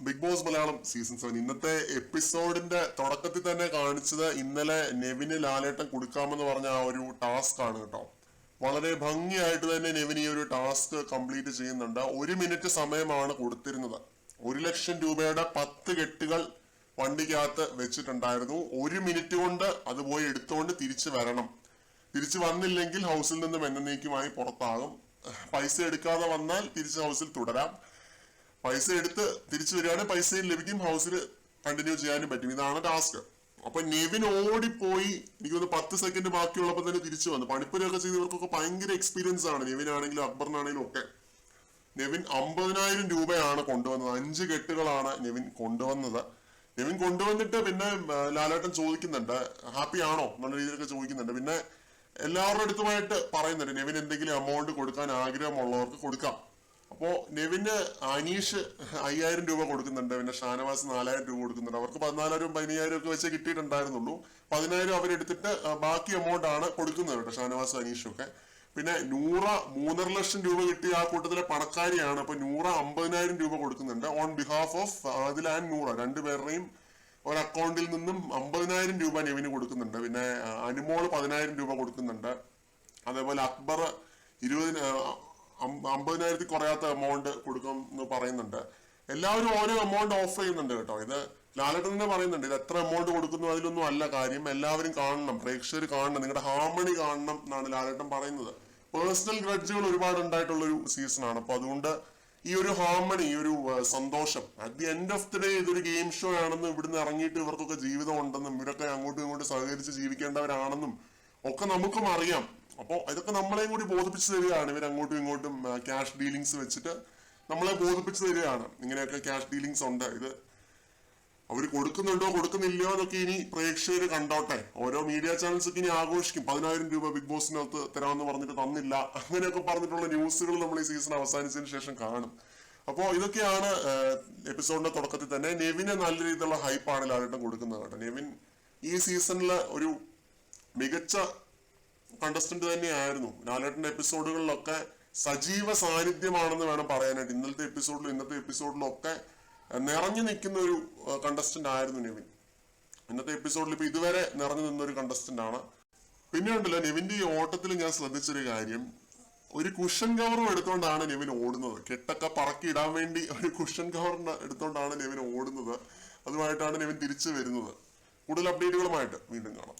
Big boss Malayalam season 7 ഇന്നത്തെ എപ്പിസോഡിന്റെ തുടക്കത്തിൽ തന്നെ കാണിച്ചത് ഇന്നലെ നെവിന് ലാലേട്ടൻ കൊടുക്കാമെന്ന് പറഞ്ഞ ആ ഒരു ടാസ്ക് ആണ് കേട്ടോ. വളരെ ഭംഗിയായിട്ട് തന്നെ നെവിൻ ഈ ഒരു ടാസ്ക് കംപ്ലീറ്റ് ചെയ്യുന്നുണ്ട്. 1 മിനിറ്റ് സമയമാണ് കൊടുത്തിരുന്നത്. 1,00,000 രൂപയുടെ 10 കെട്ടുകൾ വണ്ടിക്കകത്ത് വെച്ചിട്ടുണ്ടായിരുന്നു. 1 മിനിറ്റ് കൊണ്ട് അത് പോയി എടുത്തുകൊണ്ട് തിരിച്ചു വരണം. തിരിച്ചു വന്നില്ലെങ്കിൽ ഹൗസിൽ നിന്നും എന്നേക്കുമായി പുറത്താകും. പൈസ എടുക്കാതെ വന്നാൽ തിരിച്ച് ഹൗസിൽ തുടരാം. പൈസ എടുത്ത് തിരിച്ചു വരികയാണെങ്കിൽ പൈസയും ലഭിക്കും, ഹൗസിൽ കണ്ടിന്യൂ ചെയ്യാനും പറ്റും. ഇതാണ് ടാസ്ക്. അപ്പൊ നെവിൻ ഓടിപ്പോയി എനിക്കൊന്ന് 10 സെക്കൻഡ് ബാക്കിയുള്ളപ്പോൾ തന്നെ തിരിച്ചു വന്നു. പണിപ്പുരയൊക്കെ ചെയ്തവർക്കൊക്കെ ഭയങ്കര എക്സ്പീരിയൻസ് ആണ്, നെവിനാണെങ്കിലും അക്ബറിനാണെങ്കിലും ഒക്കെ. നെവിൻ 50,000 രൂപയാണ് കൊണ്ടുവന്നത്. 5 കെട്ടുകളാണ് നെവിൻ കൊണ്ടുവന്നത്. നെവിൻ കൊണ്ടുവന്നിട്ട് പിന്നെ ലാലേട്ടൻ ചോദിക്കുന്നുണ്ട് ഹാപ്പി ആണോ എന്നുള്ള രീതിയിലൊക്കെ ചോദിക്കുന്നുണ്ട്. പിന്നെ എല്ലാവരുടെ അടുത്തുമായിട്ട് പറയുന്നുണ്ട് നെവിൻ എന്തെങ്കിലും എമൗണ്ട് കൊടുക്കാൻ ആഗ്രഹമുള്ളവർക്ക് കൊടുക്കാം. അപ്പോ നെവിന് അനീഷ് 5,000 രൂപ കൊടുക്കുന്നുണ്ട്. പിന്നെ ഷാനവാസ് 4,000 രൂപ കൊടുക്കുന്നുണ്ട്. അവർക്ക് 14,000 15,000 ഒക്കെ വെച്ച് കിട്ടിയിട്ടുണ്ടായിരുന്നുള്ളൂ. 10,000 അവരെടുത്തിട്ട് ബാക്കി എമൗണ്ട് ആണ് കൊടുക്കുന്നത് കേട്ടോ, ഷാനവാസ് അനീഷും ഒക്കെ. പിന്നെ നൂറ 3.5 ലക്ഷം രൂപ കിട്ടിയ ആ കൂട്ടത്തിലെ പണക്കാരിയാണ്. അപ്പൊ നൂറ 50,000 രൂപ കൊടുക്കുന്നുണ്ട് on behalf of Adil and Noora. രണ്ടുപേരുടെയും ഒരു അക്കൗണ്ടിൽ നിന്നും 50,000 രൂപ നെവിന് കൊടുക്കുന്നുണ്ട്. പിന്നെ അനുമോള് 10,000 രൂപ കൊടുക്കുന്നുണ്ട്. അതേപോലെ അക്ബർ 50,000 കുറയാത്ത എമൗണ്ട് കൊടുക്കും എന്ന് പറയുന്നുണ്ട്. എല്ലാവരും ഓരോ എമൗണ്ട് ഓഫ് ചെയ്യുന്നുണ്ട് കേട്ടോ. ഇത് ലാലേട്ടൻ തന്നെ പറയുന്നുണ്ട് ഇത് എത്ര എമൗണ്ട് കൊടുക്കുന്നു അതിലൊന്നും അല്ല കാര്യം, എല്ലാവരും കാണണം, പ്രേക്ഷകർ കാണണം, നിങ്ങളുടെ ഹാർമണി കാണണം എന്നാണ് ലാലേട്ടൻ പറയുന്നത്. പേഴ്സണൽ ഗ്രഡ്ജുകൾ ഒരുപാട് ഉണ്ടായിട്ടുള്ള ഒരു സീസണാണ്. അപ്പൊ അതുകൊണ്ട് ഈ ഒരു ഹാർമണി, ഈ ഒരു സന്തോഷം, at the end of the day ഇതൊരു ഗെയിം ഷോ ആണെന്നും ഇവിടുന്ന് ഇറങ്ങിയിട്ട് ഇവർക്കൊക്കെ ജീവിതം ഉണ്ടെന്നും ഇവരൊക്കെ അങ്ങോട്ടും ഇങ്ങോട്ടും സഹകരിച്ച് ജീവിക്കേണ്ടവരാണെന്നും ഒക്കെ നമുക്കും അറിയാം. അപ്പോൾ ഇതൊക്കെ നമ്മളെയും കൂടി ബോധിപ്പിച്ചു തരികയാണ്. ഇവർ അങ്ങോട്ടും ഇങ്ങോട്ടും ക്യാഷ് ഡീലിങ്സ് വെച്ചിട്ട് നമ്മളെ ബോധിപ്പിച്ചു തരികയാണ്. ഇങ്ങനെയൊക്കെ ക്യാഷ് ഡീലിങ്സ് ഉണ്ട്, ഇത് അവർ കൊടുക്കുന്നുണ്ടോ കൊടുക്കുന്നില്ലയോ എന്നൊക്കെ ഇനി പ്രേക്ഷകർ കണ്ടോട്ടെ. ഓരോ മീഡിയ ചാനൽസ് ഒക്കെ ഇനി ആഘോഷിക്കും 10,000 രൂപ ബിഗ് ബോസിനകത്ത് തരാമെന്ന് പറഞ്ഞിട്ട് തന്നില്ല, അങ്ങനെയൊക്കെ പറഞ്ഞിട്ടുള്ള ന്യൂസുകൾ നമ്മൾ ഈ സീസൺ അവസാനിച്ചതിന് ശേഷം കാണും. അപ്പോൾ ഇതൊക്കെയാണ് എപ്പിസോഡിന്റെ തുടക്കത്തിൽ തന്നെ നെവിന് നല്ല രീതിയിലുള്ള ഹൈപ്പാണ് ലാലേട്ടൻ കൊടുക്കുന്നത് കേട്ടോ. നെവിൻ ഈ സീസണിലെ ഒരു മികച്ച കണ്ടസ്റ്റന്റ് തന്നെയായിരുന്നു. ലാലേട്ടന്റെ എപ്പിസോഡുകളിലൊക്കെ സജീവ സാന്നിധ്യമാണെന്ന് വേണം പറയാനായിട്ട്. ഇന്നത്തെ എപ്പിസോഡിലും ഒക്കെ നിറഞ്ഞു നിൽക്കുന്ന ഒരു കണ്ടസ്റ്റന്റ് ആയിരുന്നു നെവിൻ. ഇന്നത്തെ എപ്പിസോഡിൽ ഇപ്പൊ ഇതുവരെ നിറഞ്ഞു നിന്നൊരു കണ്ടസ്റ്റന്റ് ആണ്. പിന്നെ ഉണ്ടല്ലോ നെവിന്റെ ഈ ഓട്ടത്തിൽ ഞാൻ ശ്രദ്ധിച്ചൊരു കാര്യം, ഒരു കുഷൻ കവറും എടുത്തോണ്ടാണ് നെവിൻ ഓടുന്നത്. കെട്ടൊക്കെ പറക്കി ഇടാൻ വേണ്ടി ഒരു കുഷൻ കവറിന് എടുത്തോണ്ടാണ് നെവിൻ ഓടുന്നത്. അതുമായിട്ടാണ് നെവിൻ തിരിച്ചു വരുന്നത്. കൂടുതൽ അപ്ഡേറ്റുകളുമായിട്ട് വീണ്ടും കാണാം.